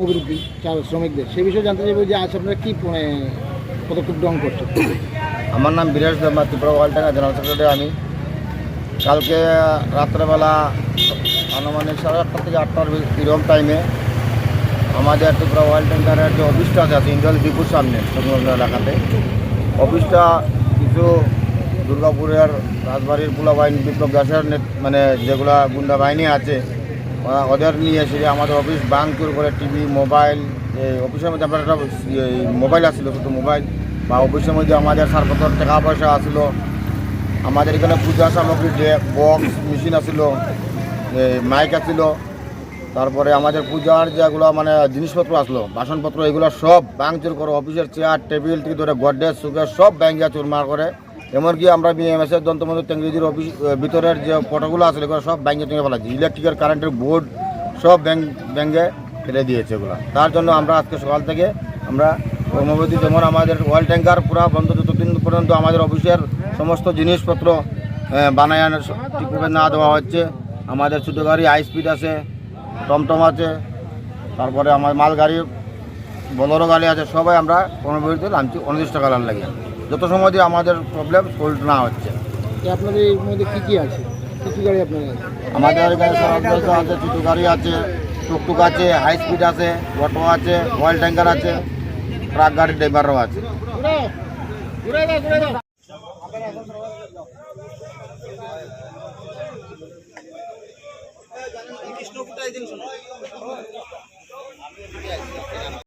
অভিবৃদ্ধি শ্রমিকদের সেই বিষয়ে জানতে চাইবো যে আজ আপনারা কী পদক্ষেপ গ্রহণ করছেন। আমার নাম বিরাজ দেবনা, ত্রিপুরা ওয়ালডাঙ্গা জেনারেল সেক্রেটারি। আমি কালকে রাত্রেবেলা আনুমানিক 8:30 থেকে 8টার এরকম টাইমে আমাদের ত্রিপুরা ওয়ালডাঙ্গার যে অফিসটা আছে ইন্ডিয়াল ডিপুর সামনে সংলগ্ন এলাকাতে, অফিসটা কিছু দুর্গাপুরের রাজবাড়ির পুলা বাহিনী বিপ্লব দাসের মানে যেগুলা গুন্ডা বাহিনী আছে ওদের নিয়ে এসে আমাদের অফিস ভাঙচুর করে টিভি, মোবাইল, অফিসের মধ্যে আপনার একটা মোবাইল আসছিল, শুধু মোবাইল বা অফিসের মধ্যে আমাদের সারপত্র টাকা পয়সা আসলো, আমাদের এখানে পূজা সামগ্রী বক্স মেশিন আসলো, মাইক আসলো, তারপরে আমাদের পূজার যেগুলো মানে জিনিসপত্র আসলো, বাসনপত্র, এগুলো সব ভাঙচুর করে অফিসের চেয়ার টেবিল থেকে ধরে গডরেজ সুকেস সব ব্যাঙ্গে চুরমার করে। এমনকি আমরা বিএমএসের যন্ত্রমন্ত্র টেকনোলজির অফিস ভিতরের যে ফটোগুলো আছে এগুলো সব ব্যাঙ্গে টেঙে ফেলাচ্ছি, ইলেকট্রিকের কারেন্টের বোর্ড সব ব্যাঙ্গে ফেলে দিয়েছে এগুলো। তার জন্য আমরা আজকে সকাল থেকে আমরা কর্মবিরতি, যেমন আমাদের ওয়াল ট্যাঙ্কার পুরা বন্ধ যতদিন পর্যন্ত আমাদের অফিসের সমস্ত জিনিসপত্র বানায় ঠিকভাবে না দেওয়া হচ্ছে। আমাদের ছোটো গাড়ি হাই স্পিড আছে, টমটম আছে, তারপরে আমার মাল গাড়ি, বোলেরো গাড়ি আছে, সবাই আমরা কর্মবিরতি নামছি অনির্দিষ্টকালের লাগে, যত সময় দিয়ে আমাদের প্রবলেম সলভ না হচ্ছে। আপনাদের এর মধ্যে কী কী আছে, কী কী গাড়ি আপনাদের আছে? আমাদের এখানে সরকার আছে, ছোটো গাড়ি আছে, টুকটুক আছে, হাই স্পিড আছে, অটো আছে, অয়েল ট্যাঙ্কার আছে, ট্রাক গাড়ির ড্রাইভারও আছে। কৃষ্ণ